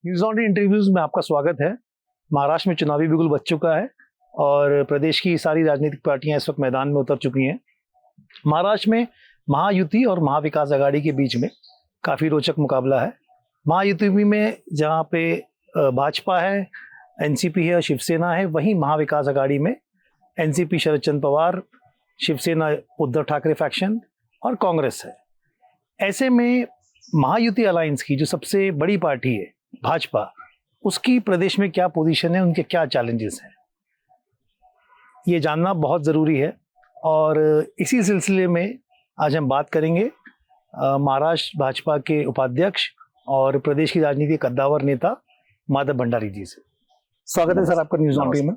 News on interviews में आपका स्वागत है। महाराष्ट्र में चुनावी बिगुल बज चुका है और प्रदेश की सारी राजनीतिक पार्टियां इस वक्त मैदान में उतर चुकी हैं। महाराष्ट्र में महायुति और महाविकास आघाड़ी के बीच में काफ़ी रोचक मुकाबला है। महायुति में जहां पे भाजपा है, एनसीपी है और शिवसेना है, वहीं महाविकास आघाड़ी में एनसीपी शरद चंद्र पवार, शिवसेना उद्धव ठाकरे फैक्शन और कांग्रेस है। ऐसे में महायुति अलायंस की जो सबसे बड़ी पार्टी है भाजपा, उसकी प्रदेश में क्या पोजीशन है, उनके क्या चैलेंजेस हैं, ये जानना बहुत ज़रूरी है। और इसी सिलसिले में आज हम बात करेंगे महाराष्ट्र भाजपा के उपाध्यक्ष और प्रदेश की राजनीति के कद्दावर नेता माधव भंडारी जी से। स्वागत है सर आपका न्यूज़ ऑन में।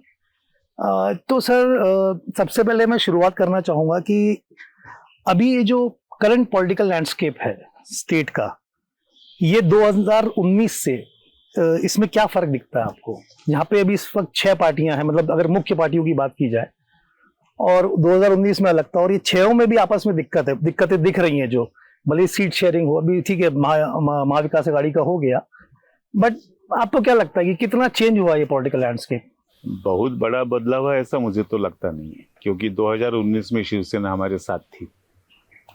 तो सर सबसे पहले मैं शुरुआत करना चाहूँगा कि अभी ये जो करंट पॉलिटिकल लैंडस्केप है स्टेट का, ये 2019 से इसमें क्या फ़र्क दिखता है आपको? यहाँ पे अभी इस वक्त 6 पार्टियां हैं, मतलब अगर मुख्य पार्टियों की बात की जाए, और 2019 में अलग था, और ये 6 में भी आपस में दिक्कतें दिख रही हैं। जो भले सीट शेयरिंग हो, अभी ठीक है महाविकास आघाड़ी का हो गया, बट आपको क्या लगता है कि कितना चेंज हुआ ये पॉलिटिकल लैंडस्केप? बहुत बड़ा बदलाव है ऐसा मुझे तो लगता नहीं है, क्योंकि 2019 में शिवसेना हमारे साथ थी,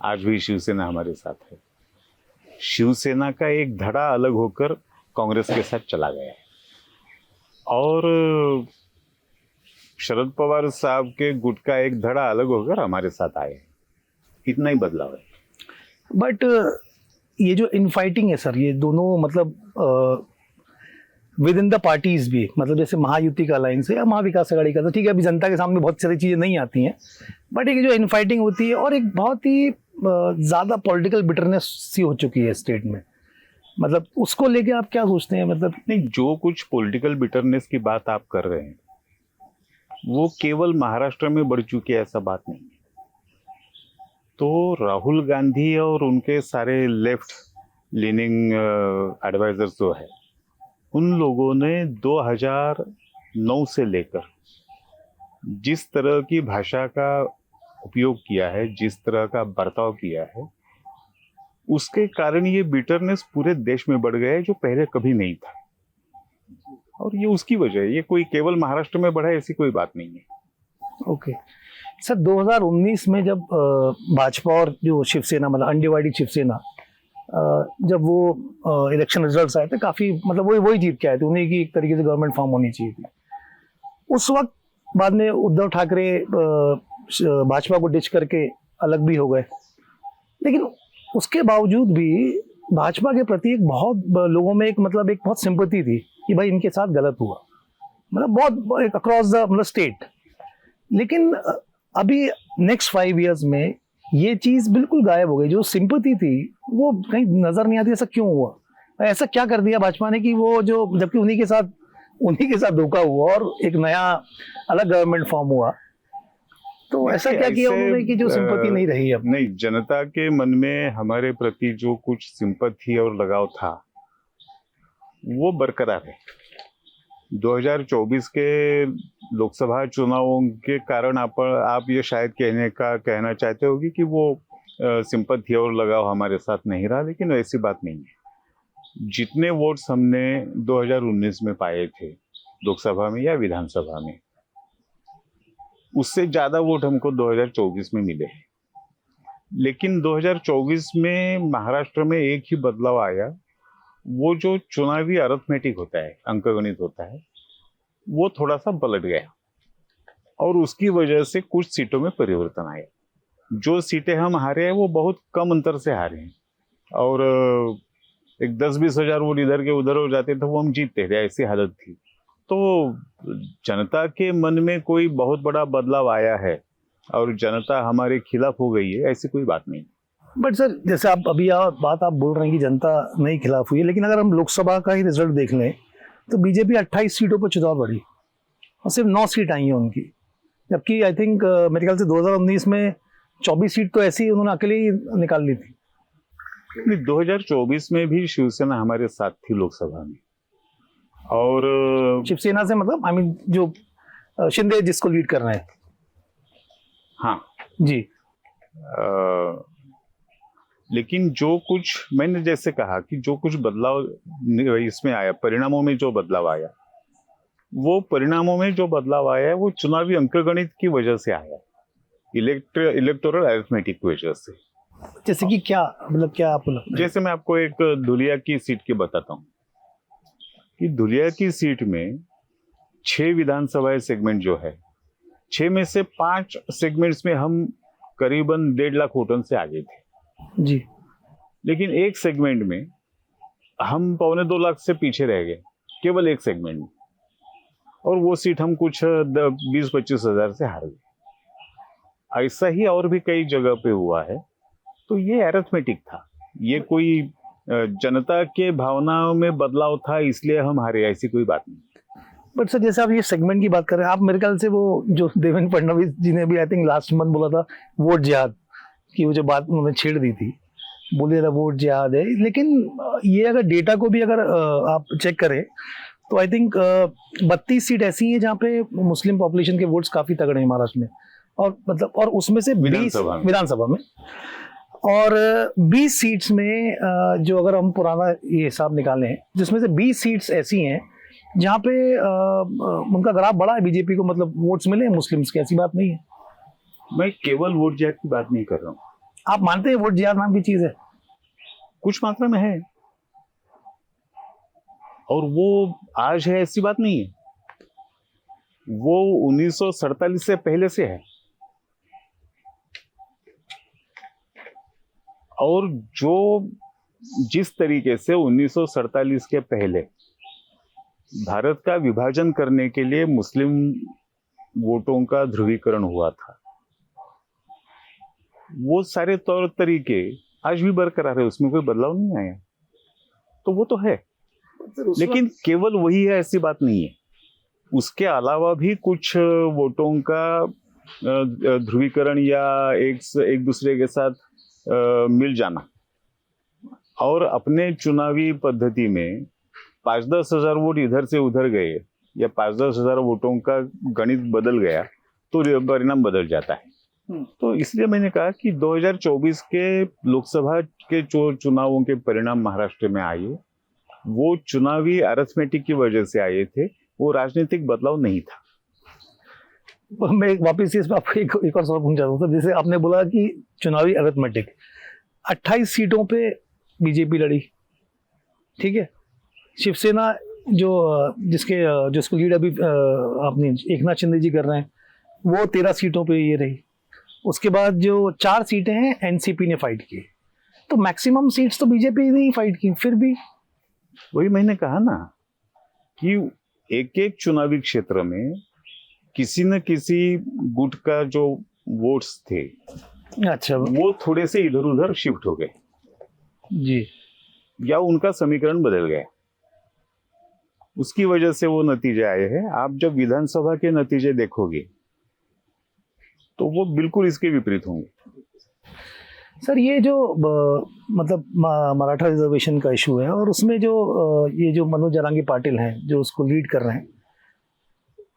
आज भी शिवसेना हमारे साथ है। शिवसेना का एक धड़ा अलग होकर कांग्रेस के साथ चला गया है और शरद पवार साहब के गुट का एक धड़ा अलग होकर हमारे साथ आए हैं। इतना ही बदलाव है। बट ये जो इनफाइटिंग है सर, ये दोनों मतलब विद इन द पार्टीज भी, मतलब जैसे महायुति का अलायंस है या महाविकास आघाड़ी का, तो ठीक है अभी जनता के सामने बहुत सारी चीज़ें नहीं आती हैं, बट एक जो इनफाइटिंग होती है और एक बहुत ही ज़्यादा पॉलिटिकल बिटरनेस सी हो चुकी है स्टेट में, मतलब उसको लेके आप क्या सोचते हैं? मतलब नहीं, जो कुछ पॉलिटिकल बिटरनेस की बात आप कर रहे हैं वो केवल महाराष्ट्र में बढ़ चुकी है, ऐसा बात नहीं है। तो राहुल गांधी और उनके सारे लेफ्ट लीनिंग एडवाइजर्स जो है, उन लोगों ने 2009 से लेकर जिस तरह की भाषा का उपयोग किया है, जिस तरह का बर्ताव किया है, उसके कारण ये बिटरनेस पूरे देश में बढ़ गया है, जो पहले कभी नहीं था। और ये उसकी वजह है, ये कोई केवल महाराष्ट्र में बढ़ा है ऐसी कोई बात नहीं है। ओके सर, 2019 में जब भाजपा और जो शिवसेना, मतलब अनडिवाइडेड शिवसेना, जब वो इलेक्शन रिजल्ट्स आए थे, काफ़ी मतलब वही जीत के आए थे, उन्हीं की एक तरीके से गवर्नमेंट फॉर्म होनी चाहिए थी उस वक्त। बाद में उद्धव ठाकरे भाजपा को डिच करके अलग भी हो गए, लेकिन उसके बावजूद भी भाजपा के प्रति एक बहुत लोगों में एक बहुत सिंपैथी थी कि भाई इनके साथ गलत हुआ, मतलब बहुत अक्रॉस द मतलब स्टेट। लेकिन अभी नेक्स्ट 5 इयर्स में ये चीज़ बिल्कुल गायब हो गई। जो सिंपैथी थी वो कहीं नज़र नहीं आती। ऐसा क्यों हुआ? ऐसा क्या कर दिया भाजपा ने कि वो जो, जबकि उन्हीं के साथ धोखा हुआ और एक नया अलग गवर्नमेंट फॉर्म हुआ, तो ऐसा क्या किया उन्होंने कि जो सिंपैथी नहीं रही? अब नहीं, जनता के मन में हमारे प्रति जो कुछ सिंपैथी और लगाव था वो बरकरार है। 2024 के लोकसभा चुनावों के कारण आप ये शायद कहना चाहते होगी कि वो सिंपैथी और लगाव हमारे साथ नहीं रहा, लेकिन ऐसी बात नहीं है। जितने वोट्स हमने 2019 में पाए थे लोकसभा में या विधानसभा में, उससे ज्यादा वोट हमको 2024 में मिले हैं। लेकिन 2024 में महाराष्ट्र में एक ही बदलाव आया, वो जो चुनावी अरिथमेटिक होता है, अंकगणित होता है, वो थोड़ा सा पलट गया और उसकी वजह से कुछ सीटों में परिवर्तन आया। जो सीटें हम हारे हैं वो बहुत कम अंतर से हारे हैं, और एक 10-20 हजार वोट इधर के उधर हो जाते थे, वो हम जीतते थे, ऐसी हालत थी। तो जनता के मन में कोई बहुत बड़ा बदलाव आया है और जनता हमारे खिलाफ हो गई है, ऐसी कोई बात नहीं। बट सर, जैसे आप अभी बात आप बोल रहे हैं कि जनता नहीं खिलाफ हुई है, लेकिन अगर हम लोकसभा का ही रिजल्ट देख लें तो बीजेपी 28 सीटों पर चुनाव लड़ी और सिर्फ 9 सीट आई हैं उनकी, जबकि आई थिंक मेरे ख्याल से 2019 में 24 सीट तो ऐसी उन्होंने अकेले ही निकाल ली थी। 2024 में भी शिवसेना हमारे साथ थी लोकसभा में, और शिवसेना से मतलब आई मीन जो शिंदे जिसको लीड कर रहे हैं। हाँ जी, लेकिन जो कुछ मैंने जैसे कहा कि जो कुछ बदलाव इसमें आया, परिणामों में जो बदलाव आया, वो परिणामों में जो बदलाव आया है वो चुनावी अंकगणित की वजह से आया, इलेक्टोरल अरिथमेटिक की वजह से। जैसे कि क्या मतलब, क्या आपको लगता है? जैसे मैं आपको एक धुलिया की सीट की बताता हूँ कि धुलिया की सीट में 6 विधानसभा सेगमेंट जो है, 6 में से 5 सेगमेंट्स में हम करीबन 1.5 लाख वोटों से आगे थे जी। लेकिन एक सेगमेंट में हम 1.25 लाख से पीछे रह गए, केवल एक सेगमेंट में, और वो सीट हम कुछ 20-25 हजार से हार गए। ऐसा ही और भी कई जगह पे हुआ है। तो ये अरिथमेटिक था, ये कोई जनता के भावनाओं में बदलाव था इसलिए हम हारे, ऐसी कोई बात नहीं। बट सर, जैसे आप ये सेगमेंट की बात कर रहे हैं, आप मेरे ख्याल से वो जो देवेंद्र फडणवीस जी ने भी आई थिंक लास्ट मंथ बोला था वोट जिहाद की, वो जो बात उन्होंने छेड़ दी थी, बोले था वोट जिहाद है। लेकिन ये अगर डेटा को भी अगर आप चेक करें तो आई थिंक 32 सीट ऐसी हैं जहाँ पे मुस्लिम पॉपुलेशन के वोट्स काफी तगड़े हैं महाराष्ट्र में, और मतलब और उसमें से 20 विधानसभा में, और 20 सीट्स में जो अगर हम पुराना ये हिसाब निकालें, जिसमें से 20 सीट्स ऐसी हैं जहाँ पे उनका ग्राफ बड़ा है, बीजेपी को मतलब वोट्स मिले हैं मुस्लिम्स के, ऐसी बात नहीं है। मैं केवल वोट जिहाद की बात नहीं कर रहा हूँ। आप मानते हैं वोट जिहाद नाम की चीज है? कुछ मात्रा में है, और वो आज है ऐसी बात नहीं है, वो 1947 से पहले से है। और जो जिस तरीके से 1947 के पहले भारत का विभाजन करने के लिए मुस्लिम वोटों का ध्रुवीकरण हुआ था, वो सारे तौर तरीके आज भी बरकरार है, उसमें कोई बदलाव नहीं आया। तो वो तो है, लेकिन केवल वही है ऐसी बात नहीं है। उसके अलावा भी कुछ वोटों का ध्रुवीकरण या एक दूसरे के साथ मिल जाना, और अपने चुनावी पद्धति में 5-10 हजार वोट इधर से उधर गए या 5-10 हजार वोटों का गणित बदल गया तो परिणाम बदल जाता है। तो इसलिए मैंने कहा कि 2024 के लोकसभा के जो चुनावों के परिणाम महाराष्ट्र में आए, वो चुनावी अरिथमेटिक की वजह से आए थे, वो राजनीतिक बदलाव नहीं था। मैं वापिस इस पर आपको एक और सवाल पूछना चाहता हूँ। जैसे आपने बोला कि चुनावी अरिथमेटिक, 28 सीटों पे बीजेपी लड़ी, ठीक है। शिवसेना जो जिसको लीड अभी आपने एकनाथ शिंदे जी कर रहे हैं, वो 13 सीटों पे ये रही। उसके बाद जो 4 सीटें हैं एनसीपी ने फाइट की, तो मैक्सिमम सीट्स तो बीजेपी ने ही फाइट की। फिर भी वही मैंने कहा ना कि एक एक चुनावी क्षेत्र में किसी न किसी गुट का जो वोट्स थे, अच्छा, वो थोड़े से इधर उधर शिफ्ट हो गए जी, या उनका समीकरण बदल गया, उसकी वजह से वो नतीजे आए हैं। आप जब विधानसभा के नतीजे देखोगे तो वो बिल्कुल इसके विपरीत होंगे। सर ये जो मतलब मराठा रिजर्वेशन का इशू है, और उसमें जो ये जो मनोज जरांगी पाटिल हैं जो उसको लीड कर रहे हैं,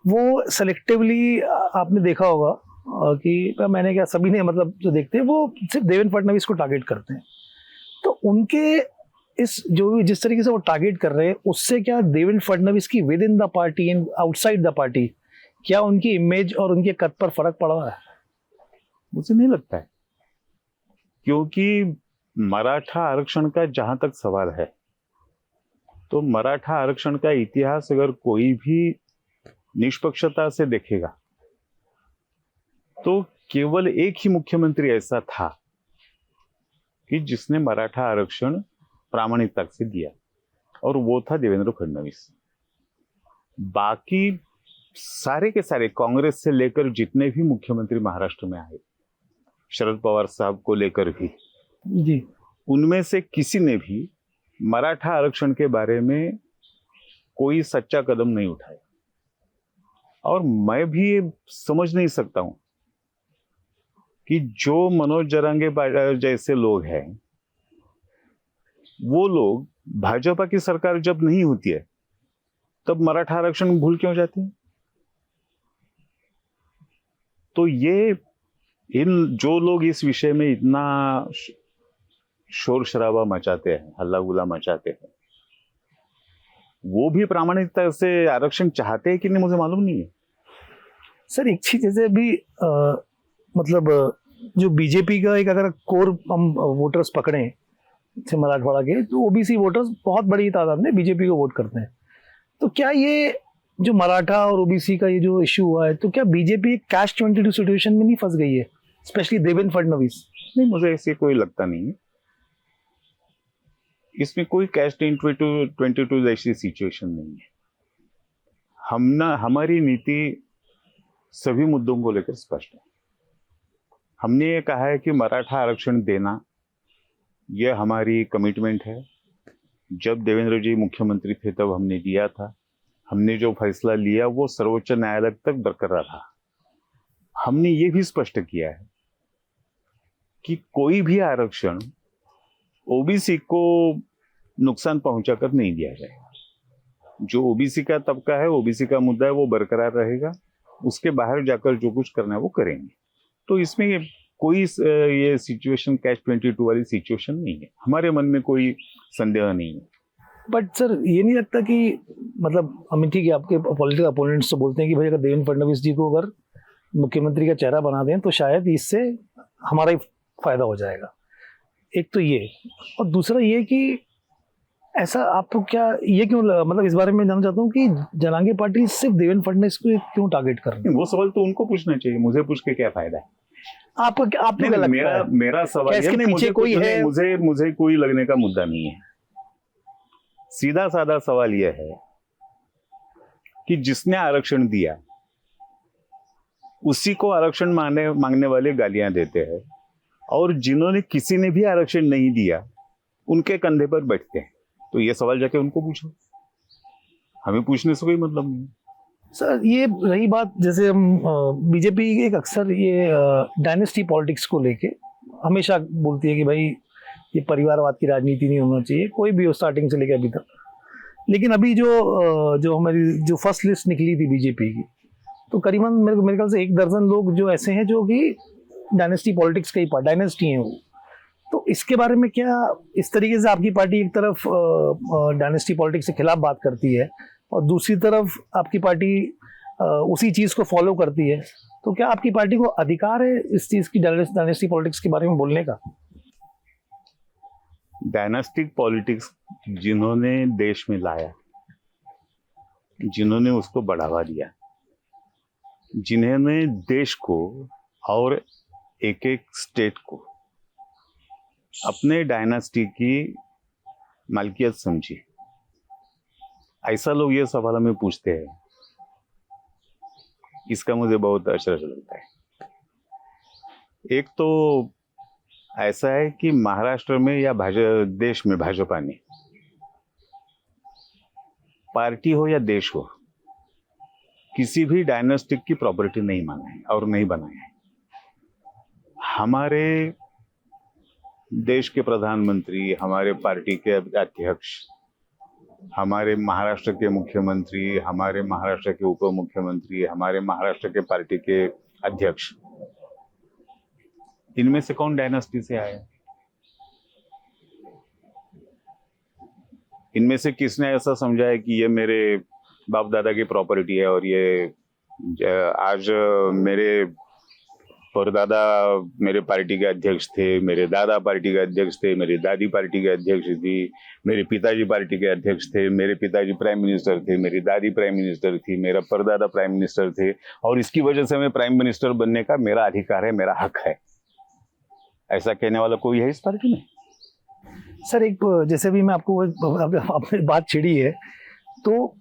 वो सेलेक्टिवली आपने देखा होगा कि मैंने क्या, सभी ने मतलब जो देखते हैं वो सिर्फ देवेंद्र फडणवीस को टारगेट करते हैं। तो उनके इस जो जिस तरीके से वो टारगेट कर रहे हैं, उससे क्या देवेंद्र फडणवीस की with in the party and outside the party, क्या उनकी इमेज और उनके कद पर फर्क पड़ रहा है? मुझे नहीं लगता है, क्योंकि मराठा आरक्षण का जहां तक सवाल है, तो मराठा आरक्षण का इतिहास अगर कोई भी निष्पक्षता से देखेगा तो केवल एक ही मुख्यमंत्री ऐसा था कि जिसने मराठा आरक्षण प्रामाणिकता से दिया, और वो था देवेंद्र फडणवीस। बाकी सारे के सारे कांग्रेस से लेकर जितने भी मुख्यमंत्री महाराष्ट्र में आए, शरद पवार साहब को लेकर भी जी, उनमें से किसी ने भी मराठा आरक्षण के बारे में कोई सच्चा कदम नहीं उठाया। और मैं भी समझ नहीं सकता हूं कि जो मनोज जरांगे जैसे लोग हैं, वो लोग भाजपा की सरकार जब नहीं होती है तब मराठा आरक्षण भूल क्यों जाते हैं। तो ये इन जो लोग इस विषय में इतना शोर शराबा मचाते हैं, हल्ला गुल्ला मचाते हैं, वो भी प्रामाणिकता से आरक्षण चाहते हैं कि नहीं मुझे मालूम नहीं है। सर एक चीज जैसे अभी मतलब जो बीजेपी का एक अगर कोर हम वोटर्स पकड़े जैसे मराठवाड़ा के, तो ओबीसी वोटर्स बहुत बड़ी तादाद में बीजेपी को वोट करते हैं। तो क्या ये जो मराठा और ओबीसी का ये जो इश्यू हुआ है, तो क्या बीजेपी कैश 22 सिचुएशन में नहीं फंस गई है, स्पेशली देवेंद्र फडणवीस? नहीं, मुझे ऐसे कोई लगता नहीं है। इसमें कोई कैश 22 जैसी सिचुएशन नहीं है। हमारी नीति सभी मुद्दों को लेकर स्पष्ट है। हमने ये कहा है कि मराठा आरक्षण देना यह हमारी कमिटमेंट है। जब देवेंद्र जी मुख्यमंत्री थे तब हमने दिया था। हमने जो फैसला लिया वो सर्वोच्च न्यायालय तक बरकरार रहा। हमने ये भी स्पष्ट किया है कि कोई भी आरक्षण ओबीसी को नुकसान पहुंचाकर नहीं दिया जाएगा। जो ओबीसी का तबका है, ओबीसी का मुद्दा है, वो बरकरार रहेगा। उसके बाहर जाकर जो कुछ करना है वो करेंगे। तो इसमें कोई ये सिचुएशन कैश 22 वाली सिचुएशन नहीं है। हमारे मन में कोई संदेह नहीं है। बट सर ये नहीं लगता कि मतलब हमें ठीक है, आपके पॉलिटिकल अपोनेंट्स तो बोलते हैं कि भाई अगर देवेंद्र फडणवीस जी को अगर मुख्यमंत्री का चेहरा बना दें तो शायद इससे हमारा ही फायदा हो जाएगा। एक तो ये, और दूसरा ये कि ऐसा आपको क्या ये क्यों मतलब इस बारे में जानना चाहता हूँ कि जनांगे पार्टी सिर्फ देवेंद्र फडणवीस को क्यों टारगेट कर रही है? वो सवाल तो उनको पूछना चाहिए, मुझे पूछ के क्या फायदा है? आपको क्या लगता है? मेरा सवाल इसके पीछे कोई है? मुझे कोई लगने का मुद्दा नहीं है। सीधा साधा सवाल यह है कि जिसने आरक्षण दिया उसी को आरक्षण मांगने वाले गालियां देते हैं, और जिन्होंने किसी ने भी आरक्षण नहीं दिया उनके कंधे पर बैठते हैं। तो ये सवाल जाके उनको पूछो, हमें पूछने से कोई मतलब नहीं। सर ये रही बात, जैसे हम बीजेपी एक अक्सर ये डायनेस्टी पॉलिटिक्स को लेके हमेशा बोलती है कि भाई ये परिवारवाद की राजनीति नहीं होना चाहिए, कोई भी हो स्टार्टिंग से लेकर अभी तक। लेकिन अभी जो हमारी जो फर्स्ट लिस्ट निकली थी बीजेपी की, तो करीबन मेरे ख्याल से 1 दर्जन लोग जो ऐसे हैं जो कि डायनेस्टी पॉलिटिक्स का ही डायनेस्टी हैं वो। तो इसके बारे में क्या इस तरीके से आपकी पार्टी एक तरफ डायनेस्टी पॉलिटिक्स के खिलाफ बात करती है और दूसरी तरफ आपकी पार्टी उसी चीज़ को फॉलो करती है, तो क्या आपकी पार्टी को अधिकार है इस चीज़ की डायनेस्टी पॉलिटिक्स के बारे में बोलने का? डायनेस्टिक पॉलिटिक्स जिन्होंने देश में लाया, जिन्होंने उसको बढ़ावा दिया, जिन्होंने देश को और एक एक स्टेट को अपने डायनेस्टी की मालकियत समझी, ऐसा लोग ये सवाल हमें पूछते हैं, इसका मुझे बहुत अचरज लगता है। एक तो ऐसा है कि महाराष्ट्र में या देश में भाजपा ने, पार्टी हो या देश हो, किसी भी डायनेस्टिक की प्रॉपर्टी नहीं माना है और नहीं बनाया है। हमारे देश के प्रधानमंत्री, हमारे पार्टी के अध्यक्ष, हमारे महाराष्ट्र के मुख्यमंत्री, हमारे महाराष्ट्र के उप मुख्यमंत्री, हमारे महाराष्ट्र के पार्टी के अध्यक्ष, इनमें से कौन डायनेस्टी से आया? इनमें से किसने ऐसा समझा है कि ये मेरे बाप दादा की प्रॉपर्टी है और ये आज मेरे परदादा मेरे पार्टी के अध्यक्ष थे, मेरे दादा पार्टी के अध्यक्ष थे, मेरी दादी पार्टी के अध्यक्ष थी, मेरे पिताजी पार्टी के अध्यक्ष थे, मेरे पिताजी प्राइम मिनिस्टर थे, मेरी दादी प्राइम मिनिस्टर थी, मेरा परदादा प्राइम मिनिस्टर थे, और इसकी वजह से मैं प्राइम मिनिस्टर बनने का मेरा अधिकार है, मेरा हक है। ऐसा कहने वाला कोई है इस पार्टी में? सर एक जैसे भी मैं आपको आपने बात छिड़ी है, तो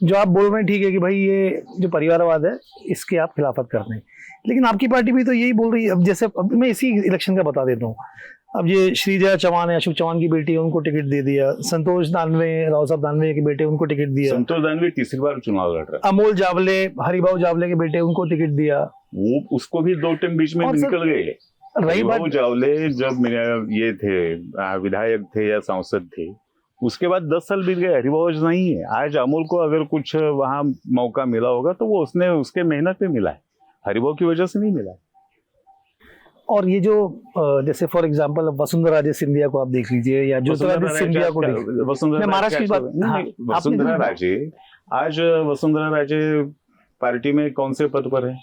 जो आप बोल रहे हैं ठीक है कि भाई ये जो परिवारवाद है इसके आप खिलाफत कर रहे हैं, लेकिन आपकी पार्टी भी तो यही बोल रही है। अब जैसे अब मैं इसी इलेक्शन का बता देता हूँ, अब ये श्रीजया चौहान है, अशोक चौहान की बेटी है, उनको टिकट दे दिया। संतोष दानवे, राव साहब दानवे के बेटे, उनको टिकट दिया। संतोष दानवे तीसरी बार चुनाव लड़ रहा है। अमोल जावले, हरिभाऊ जावले के बेटे, उनको टिकट दिया। वो उसको भी 2 टाइम बीच में निकल गए। रही बात जावले जब ये थे विधायक थे या सांसद थे, उसके बाद 10 साल बीत गए, हरिभाऊ नहीं है। आज अमोल को अगर कुछ वहां मौका मिला होगा तो वो उसके मेहनत पे मिला है, हरिभाऊ की वजह से नहीं मिला है। और ये जो जैसे फॉर एग्जांपल वसुंधरा राजे सिंधिया को आप देख लीजिए या ज्योतिरादित्य सिंधिया को मैं महाराष्ट्र की बात वसुंधरा राजे आज वसुंधरा राजे पार्टी में कौन से पद पर है?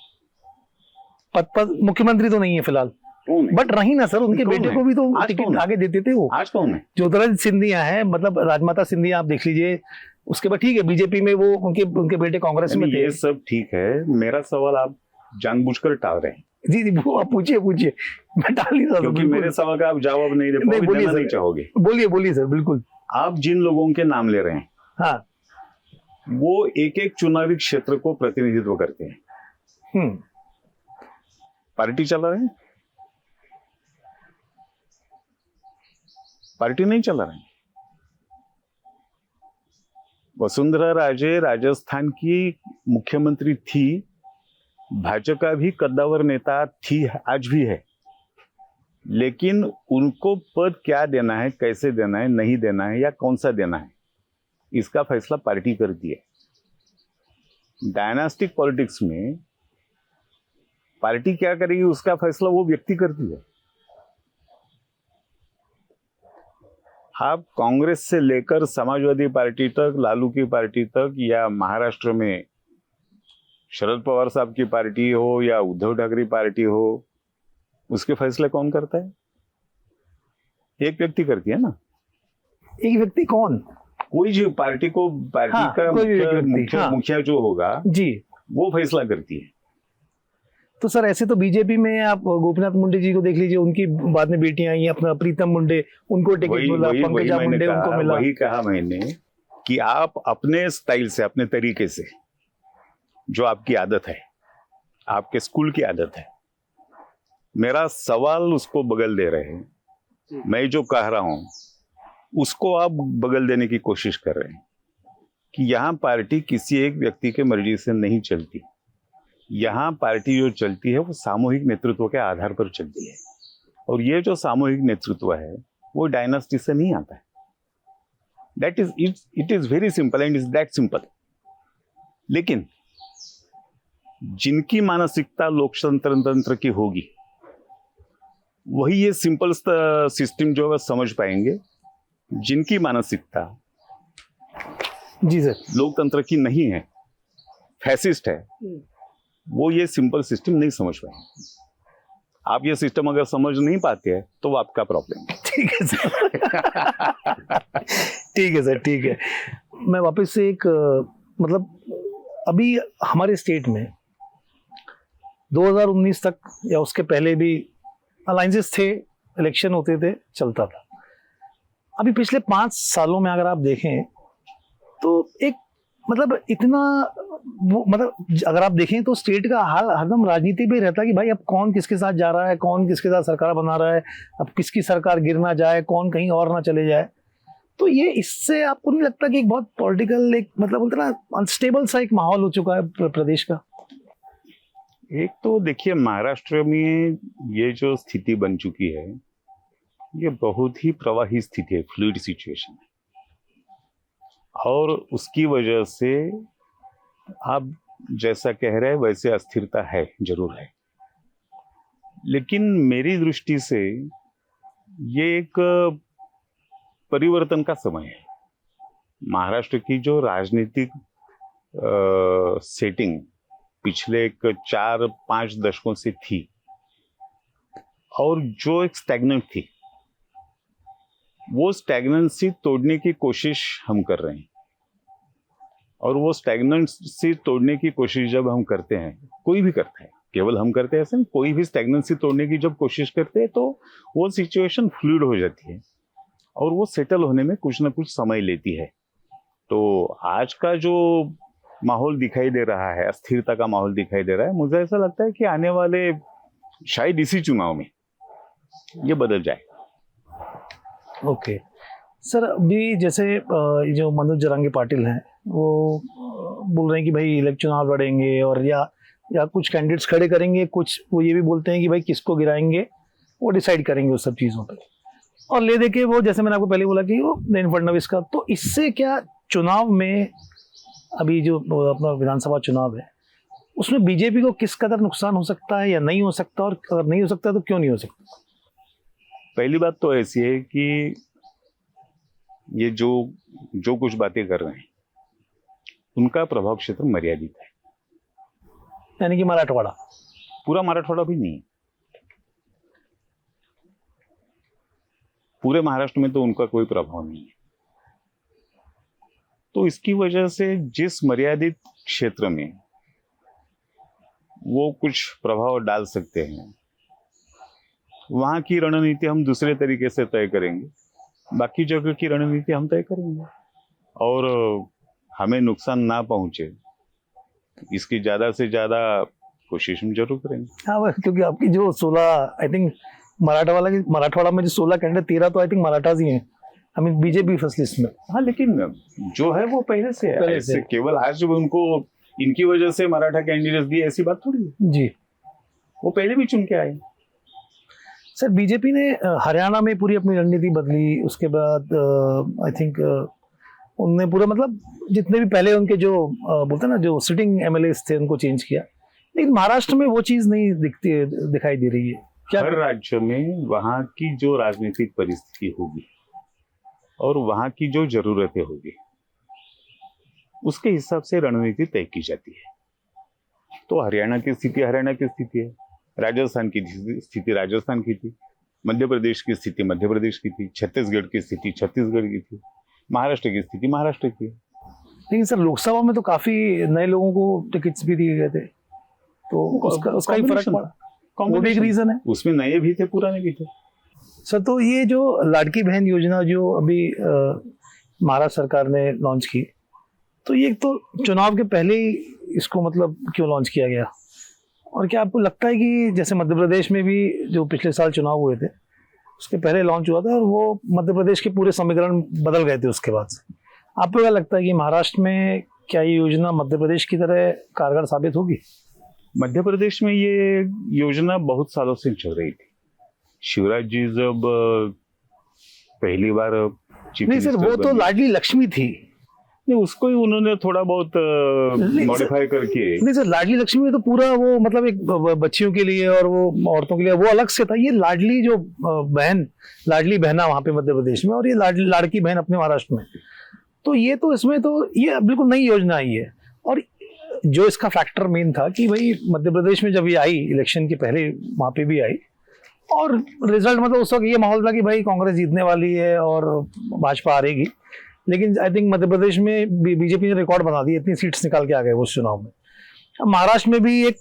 पद पर मुख्यमंत्री तो नहीं है फिलहाल, बट रही ना सर, उनके बेटे को भी तो टिकट आगे देते थे वो। आज कौन है? ज्योतिरादित्य सिंधिया है, मतलब राजमाता सिंधिया आप देख लीजिए। उसके बाद ठीक है बीजेपी में वो उनके बेटे कांग्रेस में थे। ये सब ठीक है, मेरा सवाल आप जानबूझकर टाल रहे हैं। जी वो आप पूछिए मैं टाल नहीं सकता क्योंकि मेरे सवाल का आप जवाब नहीं दे पाओगे, नहीं चाहोगे। बोलिए सर बिल्कुल। आप जिन लोगों के नाम ले रहे हैं, हाँ, वो एक एक चुनावी क्षेत्र को प्रतिनिधित्व करते हैं। पार्टी चला रहे हैं? पार्टी नहीं चला रहे हैं। वसुंधरा राजे राजस्थान की मुख्यमंत्री थी, भाजपा भी कद्दावर नेता थी, आज भी है, लेकिन उनको पद क्या देना है, कैसे देना है, नहीं देना है या कौन सा देना है, इसका फैसला पार्टी करती है। डायनास्टिक पॉलिटिक्स में पार्टी क्या करेगी उसका फैसला वो व्यक्ति करती है। आप कांग्रेस से लेकर समाजवादी पार्टी तक, लालू की पार्टी तक, या महाराष्ट्र में शरद पवार साहब की पार्टी हो या उद्धव ठाकरे पार्टी हो, उसके फैसले कौन करता है? एक व्यक्ति करती है ना। एक व्यक्ति कौन? कोई जो पार्टी को पार्टी का मुखिया जो होगा जी, वो फैसला करती है। तो सर ऐसे तो बीजेपी में आप गोपीनाथ मुंडे जी को देख लीजिए, उनकी बाद में बेटियां आई, अपना प्रीतम मुंडे, उनको टिकट मिला, पंकजा मुंडे उनको मिला। वही कहा मैंने कि आप अपने स्टाइल से, अपने तरीके से, जो आपकी आदत है, आपके स्कूल की आदत है, मेरा सवाल उसको बगल दे रहे हैं। मैं जो कह रहा हूं उसको आप बगल देने की कोशिश कर रहे हैं कि यहाँ पार्टी किसी एक व्यक्ति के मर्जी से नहीं चलती। यहाँ पार्टी जो चलती है वो सामूहिक नेतृत्व के आधार पर चलती है, और ये जो सामूहिक नेतृत्व है वो डायनास्टी से नहीं आता है। That is it is very simple and is that simple. लेकिन जिनकी मानसिकता लोकतंत्र तंत्र की होगी वही ये सिंपल सिस्टम जो है समझ पाएंगे। जिनकी मानसिकता जी सर लोकतंत्र की नहीं है, फैसिस्ट है, वो ये सिंपल सिस्टम नहीं समझ पाएंगे। आप ये सिस्टम अगर समझ नहीं पाते हैं तो वो आपका प्रॉब्लम है। ठीक है सर ठीक है सर, ठीक है। मैं वापस से एक मतलब अभी हमारे स्टेट में 2019 तक या उसके पहले भी अलायंसेस थे, इलेक्शन होते थे, चलता था। अभी पिछले 5 सालों में अगर आप देखें तो एक मतलब इतना वो मतलब अगर आप देखें तो स्टेट का हाल हरदम राजनीति पे रहता है कि भाई अब कौन किसके साथ जा रहा है, कौन किसके साथ सरकार बना रहा है, अब किसकी सरकार गिर ना जाए, कौन कहीं और ना चले जाए। तो ये इससे आपको नहीं लगता कि एक बहुत पॉलिटिकल एक मतलब बोलते ना अनस्टेबल सा एक माहौल हो चुका है प्रदेश का? एक तो देखिए महाराष्ट्र में ये जो स्थिति बन चुकी है ये बहुत ही प्रवाही स्थिति है, फ्लूइड सिचुएशन है, और उसकी वजह से आप जैसा कह रहे हैं वैसे अस्थिरता है, जरूर है। लेकिन मेरी दृष्टि से ये एक परिवर्तन का समय है। महाराष्ट्र की जो राजनीतिक सेटिंग पिछले 4-5 दशकों से थी और जो एक स्टैग्नेंट थी, वो स्टैग्नेंसी तोड़ने की कोशिश हम कर रहे हैं। और वो स्टैग्नेंसी तोड़ने की कोशिश जब हम करते हैं, कोई भी करता है, केवल हम करते हैं ऐसे, कोई भी स्टैग्नेंसी तोड़ने की जब कोशिश करते हैं तो वो सिचुएशन फ्लूइड हो जाती है और वो सेटल होने में कुछ ना कुछ समय लेती है। तो आज का जो माहौल दिखाई दे रहा है, अस्थिरता का माहौल दिखाई दे रहा है, मुझे ऐसा लगता है कि आने वाले शायद इसी चुनाव में ये बदल जाए। ओके सर, अभी जैसे जो मनोज जरांगे पाटिल हैं वो बोल रहे हैं कि भाई चुनाव लड़ेंगे और या कुछ कैंडिडेट्स खड़े करेंगे, कुछ वो ये भी बोलते हैं कि भाई किसको गिराएंगे वो डिसाइड करेंगे उस सब चीज़ों पे, और ले दे के वो जैसे मैंने आपको पहले बोला कि वो देवेंद्र फडणवीस का। तो इससे क्या चुनाव में अभी जो अपना विधानसभा चुनाव है उसमें बीजेपी को किस कदर नुकसान हो सकता है या नहीं हो सकता, और अगर नहीं हो सकता तो क्यों नहीं हो सकता? पहली बात तो ऐसी है कि ये जो कुछ बातें कर रहे हैं उनका प्रभाव क्षेत्र मर्यादित है। यानी कि मराठवाड़ा, पूरा मराठवाड़ा भी नहीं, पूरे महाराष्ट्र में तो उनका कोई प्रभाव नहीं है। तो इसकी वजह से जिस मर्यादित क्षेत्र में वो कुछ प्रभाव डाल सकते हैं, वहां की रणनीति हम दूसरे तरीके से तय करेंगे, बाकी जगह की रणनीति हम तय करेंगे और हमें नुकसान ना पहुंचे इसकी ज्यादा से ज्यादा कोशिश हम जरूर करेंगे। हाँ, क्योंकि आपकी जो 16 आई थिंक मराठवाड़ा में जो 16 कैंडिडेट, 13 तो आई थिंक मराठाज ही हैं, I mean BJP first list में। हाँ, लेकिन जो है वो पहले से है, ऐसे केवल आज उनको इनकी वजह से मराठा कैंडिडेट दिए ऐसी बात थोड़ी है जी, वो पहले भी चुन के आए। सर बीजेपी ने हरियाणा में पूरी अपनी रणनीति बदली, उसके बाद आई थिंक उनने पूरा मतलब जितने भी पहले उनके जो बोलते हैं ना जो सिटिंग एमएलए थे उनको चेंज किया, लेकिन महाराष्ट्र में वो चीज नहीं दिखाई दे रही है। हर राज्य में वहाँ की जो राजनीतिक परिस्थिति होगी और वहाँ की जो जरूरतें होगी उसके हिसाब से रणनीति तय की जाती है। तो हरियाणा की स्थिति हरियाणा की स्थिति है, राजस्थान की स्थिति राजस्थान की थी, मध्य प्रदेश की स्थिति मध्य प्रदेश की थी, छत्तीसगढ़ की स्थिति छत्तीसगढ़ की थी, महाराष्ट्र की स्थिति महाराष्ट्र की। लेकिन सर लोकसभा में तो काफी नए लोगों को टिकट्स भी दिए गए थे, तो उसका ही फर्क पड़ा, वो भी एक रीजन है। उसमें नए भी थे पुराने भी थे। सर तो ये जो लाड़की बहन योजना जो अभी महाराष्ट्र सरकार ने लॉन्च की, तो ये तो चुनाव के पहले ही इसको मतलब क्यों लॉन्च किया गया, और क्या आपको लगता है कि जैसे मध्य प्रदेश में भी जो पिछले साल चुनाव हुए थे उसके पहले लॉन्च हुआ था और वो मध्य प्रदेश के पूरे समीकरण बदल गए थे उसके बाद से, आपको क्या लगता है कि महाराष्ट्र में क्या ये योजना मध्य प्रदेश की तरह कारगर साबित होगी? मध्य प्रदेश में ये योजना बहुत सालों से चल रही थी। शिवराज जी जब पहली बार चीफ नहीं सर, वो तो लाडली लक्ष्मी थी, नहीं उसको ही उन्होंने थोड़ा बहुत मॉडिफाई करके। नहीं सर, लाडली लक्ष्मी में तो पूरा वो मतलब एक बच्चियों के लिए और वो औरतों के लिए वो अलग से था। ये लाडली जो बहन, लाडली बहना वहां पे मध्य प्रदेश में, और ये लाड़की बहन अपने महाराष्ट्र में, तो ये तो इसमें तो ये बिल्कुल नई योजना आई है। और जो इसका फैक्टर मेन था कि भाई मध्य प्रदेश में जब ये आई इलेक्शन के पहले वहां पे भी आई, और रिजल्ट मतलब उस वक्त ये माहौल था कि भाई कांग्रेस जीतने वाली है और भाजपा हारेगी, लेकिन आई थिंक मध्य प्रदेश में बीजेपी ने रिकॉर्ड बना दिया, इतनी सीट्स निकाल के आ गए उस चुनाव में। अब महाराष्ट्र में भी एक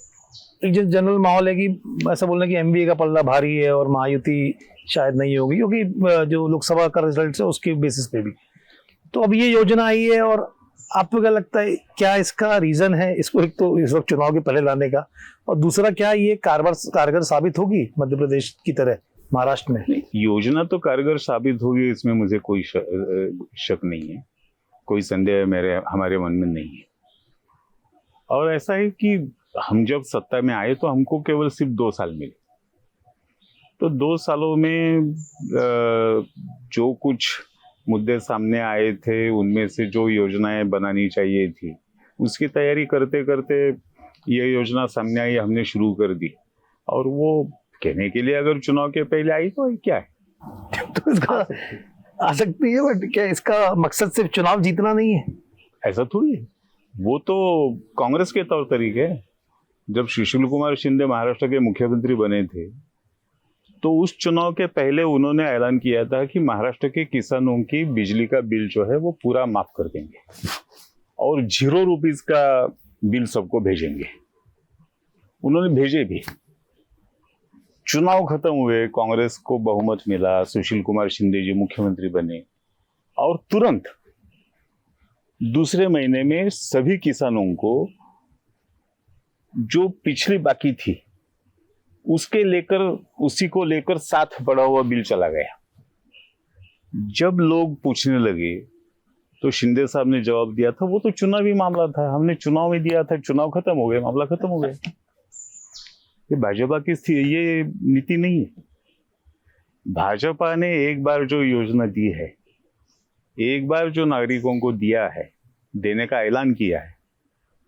जनरल माहौल है कि ऐसा बोलना कि एमवीए का पल्ला भारी है और महायुति शायद नहीं होगी, क्योंकि जो लोकसभा का रिजल्ट है उसके बेसिस पे भी। तो अब ये योजना आई है, और आपको क्या लगता है क्या इसका रीजन है इसको एक तो इस वक्त चुनाव के पहले लाने का, और दूसरा क्या ये कारगर साबित होगी मध्य प्रदेश की तरह महाराष्ट्र में? योजना तो कारगर साबित होगी, इसमें मुझे कोई शक नहीं है, कोई संदेह हमारे मन में नहीं है। और ऐसा है कि हम जब सत्ता में आए तो हमको केवल सिर्फ 2 साल मिले, तो 2 सालों में जो कुछ मुद्दे सामने आए थे उनमें से जो योजनाएं बनानी चाहिए थी उसकी तैयारी करते करते ये योजना सामने आई, हमने शुरू कर दी। और वो कहने के लिए अगर चुनाव के पहले आई तो क्या है तो इसका आ सकती है, बट क्या इसका मकसद सिर्फ चुनाव जीतना नहीं है? ऐसा थोड़ी है, वो तो कांग्रेस के तौर तरीके है। जब सुशील कुमार शिंदे महाराष्ट्र के मुख्यमंत्री बने थे तो उस चुनाव के पहले उन्होंने ऐलान किया था कि महाराष्ट्र के किसानों की बिजली का बिल जो है वो पूरा माफ कर देंगे और 0 रुपीज का बिल सबको भेजेंगे। उन्होंने भेजे भी। चुनाव खत्म हुए, कांग्रेस को बहुमत मिला, सुशील कुमार शिंदे जी मुख्यमंत्री बने, और तुरंत दूसरे महीने में सभी किसानों को जो पिछली बाकी थी उसी को लेकर साथ बढ़ा हुआ बिल चला गया। जब लोग पूछने लगे तो शिंदे साहब ने जवाब दिया था वो तो चुनावी मामला था, हमने चुनाव में दिया था, चुनाव खत्म हो गया, मामला खत्म हो गया। ये भाजपा की ये नीति नहीं है। भाजपा ने एक बार जो योजना दी है, एक बार जो नागरिकों को दिया है, देने का ऐलान किया है,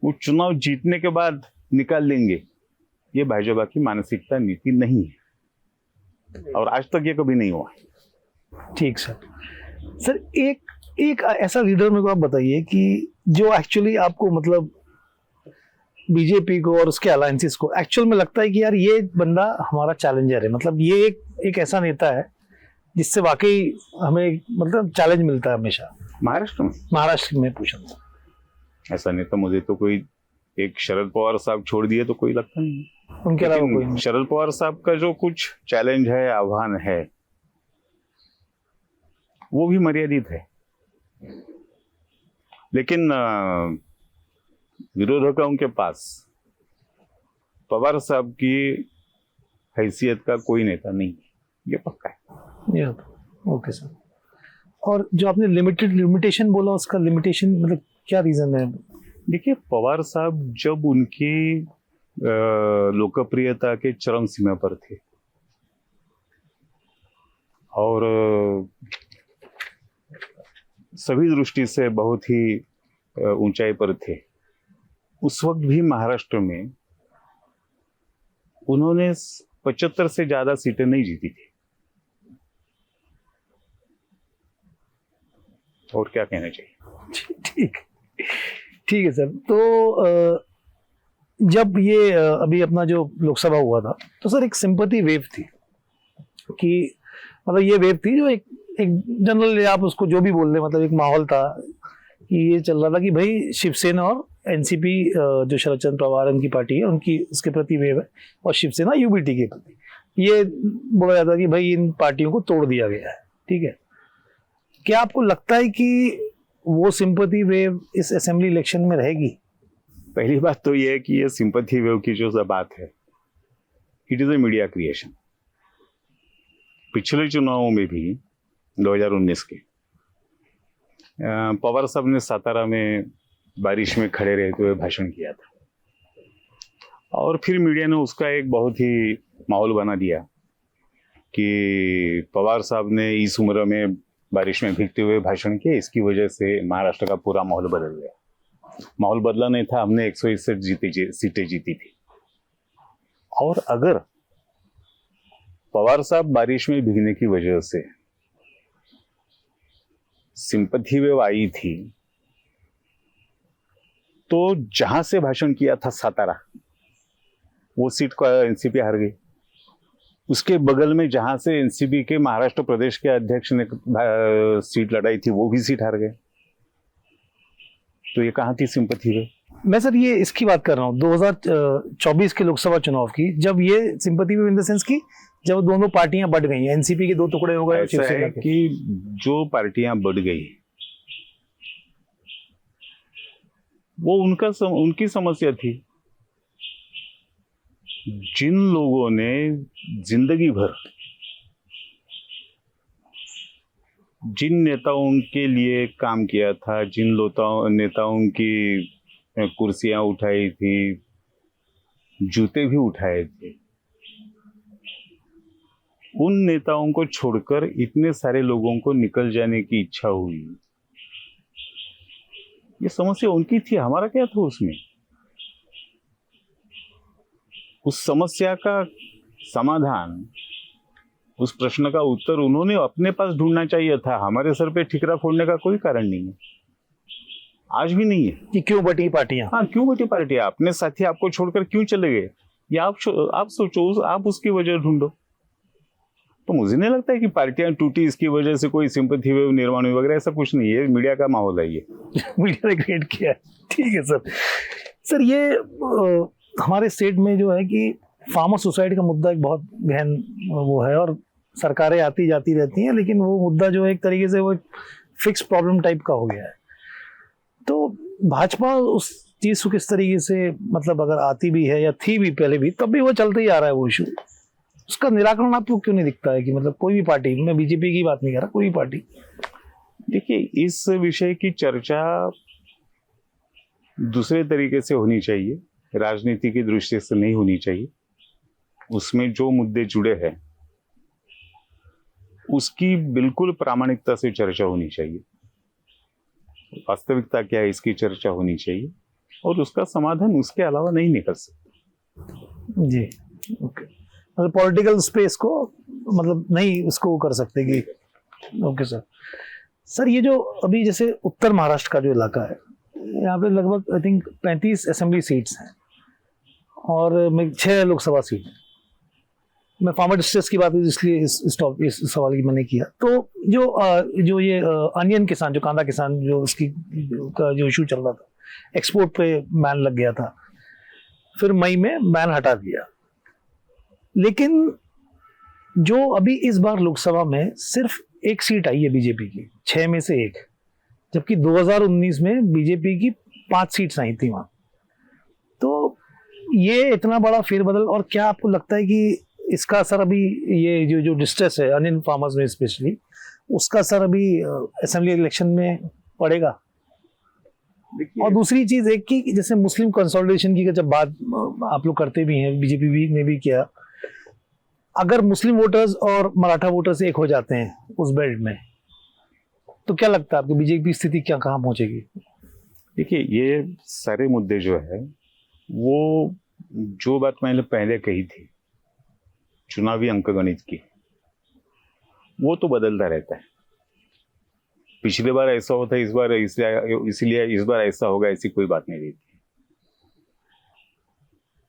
वो चुनाव जीतने के बाद निकाल लेंगे, ये भाजपा की मानसिकता नीति नहीं है और आज तक ये कभी नहीं हुआ। ठीक सर। सर एक ऐसा लीडर मेरे को आप बताइए कि जो एक्चुअली आपको मतलब बीजेपी को और उसके अलायंसेस को एक्चुअल में लगता है कि यार ये बंदा हमारा चैलेंजर है, मतलब ये एक ऐसा नेता है जिससे वाकई हमें मतलब चैलेंज मिलता है हमेशा। महाराष्ट्र में पूछा ऐसा नेता मुझे तो कोई एक शरद पवार साहब छोड़ दिए तो कोई लगता नहीं, उनके अलावा कोई नहीं। शरद पवार साहब का जो कुछ चैलेंज है, आह्वान है, वो भी मर्यादित है, लेकिन विरोधकों के पास पवार साहब की हैसियत का कोई नेता नहीं, ये पक्का है। Okay sir. और जो आपने लिमिटेशन बोला, उसका लिमिटेशन मतलब क्या रीजन है? देखिए, पवार साहब जब उनकी लोकप्रियता के चरम सीमा पर थे और सभी दृष्टि से बहुत ही ऊंचाई पर थे, उस वक्त भी महाराष्ट्र में उन्होंने 75 से ज्यादा सीटें नहीं जीती थी। और क्या कहना चाहिए। ठीक है सर। तो जब ये अभी अपना जो लोकसभा हुआ था तो सर एक सिंपैथी वेव थी कि मतलब ये वेव थी जो एक जनरल, आप उसको जो भी बोल रहे, मतलब एक माहौल था कि ये चल रहा था कि भाई शिवसेना और एनसीपी जो शरद चंद्र पवार उनकी पार्टी है, उनकी उसके प्रति वेव है, और शिवसेना यूबीटी के प्रति ये बोला जाता है कि भाई इन पार्टियों को तोड़ दिया गया है। ठीक है, क्या आपको लगता है कि वो सिंपैथी वेव इस असेंबली इलेक्शन में रहेगी? पहली बात तो ये है कि ये सिंपैथी वेव की जो बात है, it is a media creation. पिछले चुनावों में भी 2019 के पवार साहब ने सातारा में बारिश में खड़े रहते हुए भाषण किया था और फिर मीडिया ने उसका एक बहुत ही माहौल बना दिया कि पवार साहब ने इस उम्र में बारिश में भीगते हुए भाषण किए, इसकी वजह से महाराष्ट्र का पूरा माहौल बदल गया। माहौल बदला नहीं था, हमने 161 सीटें जीती थी। और अगर पवार साहब बारिश में भीगने की वजह से सिंपैथी वेव आई थी, तो जहां से भाषण किया था सातारा, वो सीट को एनसीपी हार गई। उसके बगल में जहां से एनसीपी के महाराष्ट्र प्रदेश के अध्यक्ष ने सीट लड़ाई थी, वो भी सीट हार गए। तो ये कहां थी सिंपैथी वेव? मैं सर ये इसकी बात कर रहा हूँ 2024 के लोकसभा चुनाव की, जब ये sympathy wave in the sense की जब दोनों पार्टियां बढ़ गई, एनसीपी के 2 टुकड़े हो गए। ऐसा है कि जो पार्टियां बढ़ गई वो उनकी समस्या थी। जिन लोगों ने जिंदगी भर जिन नेताओं के लिए काम किया था, जिन नेताओं की कुर्सियां उठाई थी, जूते भी उठाए थे, उन नेताओं को छोड़कर इतने सारे लोगों को निकल जाने की इच्छा हुई। ये समस्या उनकी थी, हमारा क्या था उसमें? उस समस्या का समाधान, उस प्रश्न का उत्तर उन्होंने अपने पास ढूंढना चाहिए था। हमारे सर पे ठिकरा फोड़ने का कोई कारण नहीं है, आज भी नहीं है। कि क्यों बटी पार्टियां? हाँ, क्यों बटी पार्टियां? अपने साथी आपको छोड़कर क्यों चले गए? या आप सोचो, आप उसकी वजह ढूंढो। तो मुझे नहीं लगता है कि पार्टियां टूटी इसकी वजह से कोई सिंपैथी वेव निर्माण हुई वगैरह, ऐसा कुछ नहीं है। मीडिया का माहौल है ये। मीडिया ने क्रिएट किया है। ठीक है सर। ये हमारे स्टेट में जो है कि फार्मर सुसाइड का मुद्दा एक बहुत गहन वो है, और सरकारें आती जाती रहती हैं, लेकिन वो मुद्दा जो है एक तरीके से वो एक फिक्स प्रॉब्लम टाइप का हो गया है। तो भाजपा उस चीज को किस तरीके से, मतलब अगर आती भी है या थी भी पहले भी, तब भी वो चलते ही आ रहा है वो इशू, उसका निराकरण आपको क्यों नहीं दिखता है? कि मतलब कोई भी पार्टी, मैं बीजेपी की बात नहीं कर रहा, कोई भी पार्टी। देखिए, इस विषय की चर्चा दूसरे तरीके से होनी चाहिए, राजनीति की दृष्टि से नहीं होनी चाहिए। उसमें जो मुद्दे जुड़े हैं उसकी बिल्कुल प्रामाणिकता से चर्चा होनी चाहिए। वास्तविकता क्या है इसकी चर्चा होनी चाहिए, और उसका समाधान उसके अलावा नहीं निकल सकता। जी, ओके। मतलब पॉलिटिकल स्पेस को मतलब नहीं उसको कर सकते कि ओके सर। सर ये जो अभी जैसे उत्तर महाराष्ट्र का जो इलाका है, यहाँ पे लगभग आई थिंक 35 असेंबली सीट्स हैं और 6 लोकसभा सीट हैं। मैं फार्मर डिस्ट्रेस की बात हुई इसलिए इस सवाल की मैंने किया। तो जो ये अनियन किसान, जो कांदा किसान, जो उसकी का जो इशू चल रहा था, एक्सपोर्ट पे बैन लग गया था, फिर मई में बैन हटा दिया। लेकिन जो अभी इस बार लोकसभा में सिर्फ एक सीट आई है बीजेपी की, 6 में से एक, जबकि 2019 में बीजेपी की 5 सीट्स आई थी वहां। तो ये इतना बड़ा फेरबदल, और क्या आपको लगता है कि इसका असर अभी ये जो डिस्ट्रेस है अनियन फार्मर्स में स्पेशली, उसका असर अभी असेंबली इलेक्शन में पड़ेगा? और दूसरी चीज एक की जैसे मुस्लिम कंसोलिडेशन की जब बात आप लोग करते भी हैं, बीजेपी भी ने भी किया, अगर मुस्लिम वोटर्स और मराठा वोटर्स एक हो जाते हैं उस बेल्ट में, तो क्या लगता है आपको बीजेपी की स्थिति क्या कहाँ पहुंचेगी? देखिए, ये सारे मुद्दे जो है, वो जो बात मैंने पहले कही थी चुनावी अंकगणित की, वो तो बदलता रहता है। पिछले बार ऐसा होता है, इस बार इसलिए इस बार ऐसा होगा, ऐसी कोई बात नहीं रहती।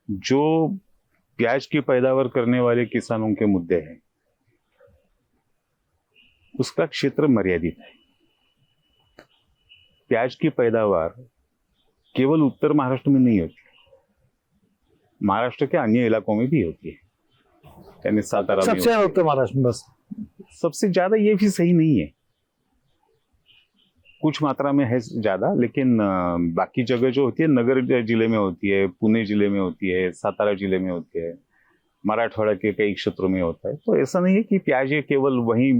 जो प्याज की पैदावार करने वाले किसानों के मुद्दे हैं, उसका क्षेत्र मर्यादित है। प्याज की पैदावार केवल उत्तर महाराष्ट्र में नहीं होती, महाराष्ट्र के अन्य इलाकों में भी होती है, यानी सातारा में सबसे ज्यादा उत्तर महाराष्ट्र में। बस सबसे ज्यादा ये भी सही नहीं है, कुछ मात्रा में है ज्यादा, लेकिन बाकी जगह जो होती है, नगर जिले में होती है, पुणे जिले में होती है, सातारा जिले में होती है, मराठवाड़ा के कई क्षेत्रों में होता है। तो ऐसा नहीं है कि प्याज ये केवल वहीं